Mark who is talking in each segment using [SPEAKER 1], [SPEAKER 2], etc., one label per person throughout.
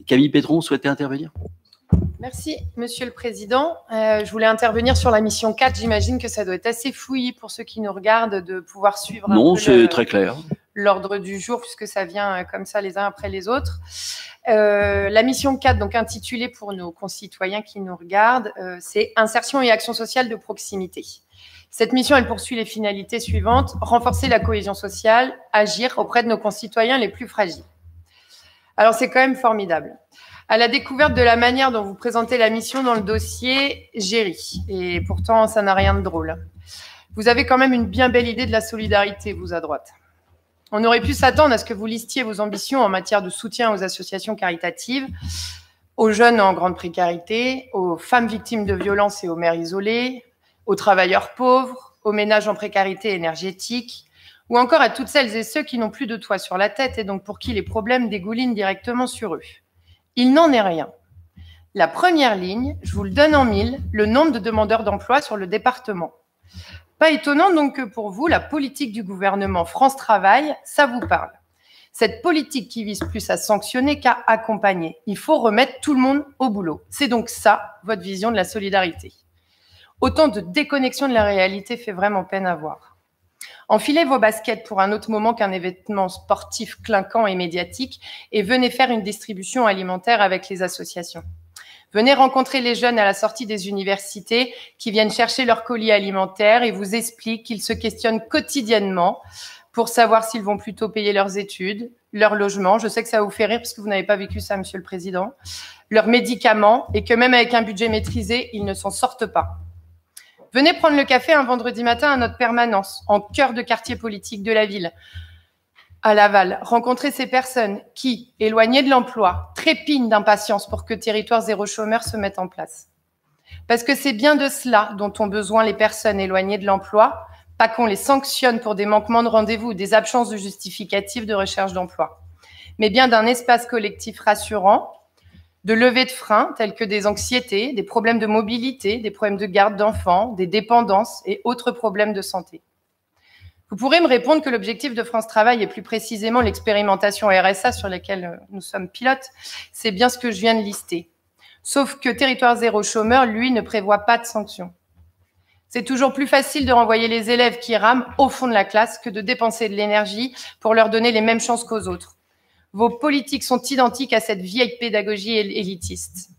[SPEAKER 1] Camille Pétron souhaitait intervenir.
[SPEAKER 2] Merci, Monsieur le Président. Je voulais intervenir sur la mission 4. J'imagine que ça doit être assez fouillis pour ceux qui nous regardent de pouvoir suivre
[SPEAKER 1] Non, c'est très clair.
[SPEAKER 2] L'ordre du jour, puisque ça vient comme ça les uns après les autres. La mission 4, donc intitulée pour nos concitoyens qui nous regardent, c'est « Insertion et action sociale de proximité ». Cette mission, elle poursuit les finalités suivantes: renforcer la cohésion sociale, agir auprès de nos concitoyens les plus fragiles. Alors, c'est quand même formidable. À la découverte de la manière dont vous présentez la mission dans le dossier, j'ai ri. Et pourtant, ça n'a rien de drôle. Vous avez quand même une bien belle idée de la solidarité, vous, à droite. On aurait pu s'attendre à ce que vous listiez vos ambitions en matière de soutien aux associations caritatives, aux jeunes en grande précarité, aux femmes victimes de violences et aux mères isolées, aux travailleurs pauvres, aux ménages en précarité énergétique, ou encore à toutes celles et ceux qui n'ont plus de toit sur la tête et donc pour qui les problèmes dégoulinent directement sur eux. Il n'en est rien. La première ligne, je vous le donne en mille, le nombre de demandeurs d'emploi sur le département. Pas étonnant donc que pour vous, la politique du gouvernement France Travail, ça vous parle. Cette politique qui vise plus à sanctionner qu'à accompagner. Il faut remettre tout le monde au boulot. C'est donc ça, votre vision de la solidarité. Autant de déconnexion de la réalité fait vraiment peine à voir. Enfilez vos baskets pour un autre moment qu'un événement sportif clinquant et médiatique et venez faire une distribution alimentaire avec les associations. Venez rencontrer les jeunes à la sortie des universités qui viennent chercher leur colis alimentaire et vous expliquent qu'ils se questionnent quotidiennement pour savoir s'ils vont plutôt payer leurs études, leur logement, je sais que ça va vous fait rire parce que vous n'avez pas vécu ça, Monsieur le Président, leurs médicaments et que même avec un budget maîtrisé, ils ne s'en sortent pas. Venez prendre le café un vendredi matin à notre permanence, en cœur de quartier politique de la ville, à Laval. Rencontrer ces personnes qui, éloignées de l'emploi, trépignent d'impatience pour que Territoire Zéro Chômeur se mette en place. Parce que c'est bien de cela dont ont besoin les personnes éloignées de l'emploi, pas qu'on les sanctionne pour des manquements de rendez-vous ou des absences de justificatifs de recherche d'emploi, mais bien d'un espace collectif rassurant, de levée de freins tels que des anxiétés, des problèmes de mobilité, des problèmes de garde d'enfants, des dépendances et autres problèmes de santé. Vous pourrez me répondre que l'objectif de France Travail et plus précisément l'expérimentation RSA sur laquelle nous sommes pilotes, c'est bien ce que je viens de lister. Sauf que Territoire Zéro Chômeur, lui, ne prévoit pas de sanctions. C'est toujours plus facile de renvoyer les élèves qui rament au fond de la classe que de dépenser de l'énergie pour leur donner les mêmes chances qu'aux autres. Vos politiques sont identiques à cette vieille pédagogie élitiste.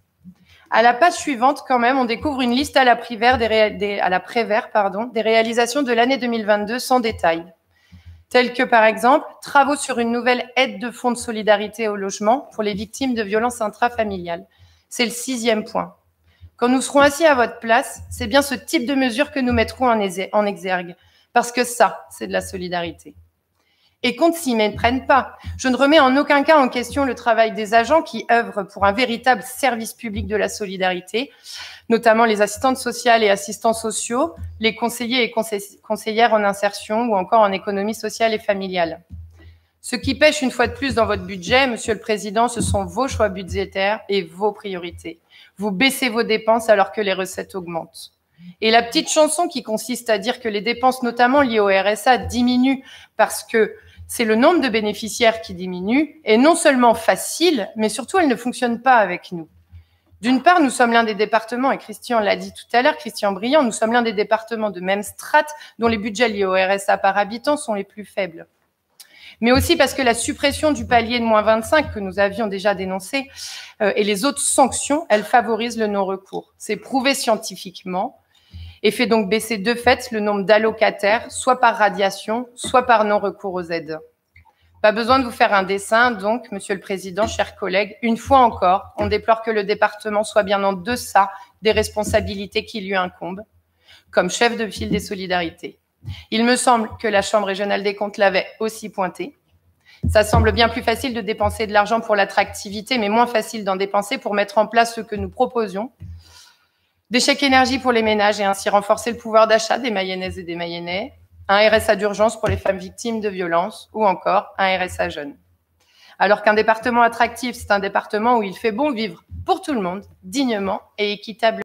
[SPEAKER 2] À la page suivante, quand même, on découvre une liste à la Prévert des réalisations de l'année 2022 sans détail, telles que, par exemple, travaux sur une nouvelle aide de fonds de solidarité au logement pour les victimes de violences intrafamiliales. C'est le 6e point. Quand nous serons assis à votre place, c'est bien ce type de mesures que nous mettrons en exergue, parce que ça, c'est de la solidarité. Et qu'on ne s'y méprenne pas. Je ne remets en aucun cas en question le travail des agents qui œuvrent pour un véritable service public de la solidarité, notamment les assistantes sociales et assistants sociaux, les conseillers et conseillères en insertion ou encore en économie sociale et familiale. Ce qui pêche une fois de plus dans votre budget, Monsieur le Président, ce sont vos choix budgétaires et vos priorités. Vous baissez vos dépenses alors que les recettes augmentent. Et la petite chanson qui consiste à dire que les dépenses, notamment liées au RSA, diminuent parce que c'est le nombre de bénéficiaires qui diminue, est non seulement facile, mais surtout elle ne fonctionne pas avec nous. D'une part, nous sommes l'un des départements, et Christian l'a dit tout à l'heure, Christian Briand, nous sommes l'un des départements de même strate dont les budgets liés au RSA par habitant sont les plus faibles. Mais aussi parce que la suppression du palier de -25 que nous avions déjà dénoncé et les autres sanctions, elles favorisent le non-recours. C'est prouvé scientifiquement et fait donc baisser de fait le nombre d'allocataires, soit par radiation, soit par non-recours aux aides. Pas besoin de vous faire un dessin, donc, Monsieur le Président, chers collègues, une fois encore, on déplore que le département soit bien en deçà des responsabilités qui lui incombent, comme chef de file des solidarités. Il me semble que la Chambre régionale des comptes l'avait aussi pointé. Ça semble bien plus facile de dépenser de l'argent pour l'attractivité, mais moins facile d'en dépenser pour mettre en place ce que nous proposions. Des chèques énergie pour les ménages et ainsi renforcer le pouvoir d'achat des Mayennaises et des Mayennais, un RSA d'urgence pour les femmes victimes de violences ou encore un RSA jeune. Alors qu'un département attractif, c'est un département où il fait bon vivre pour tout le monde, dignement et équitablement.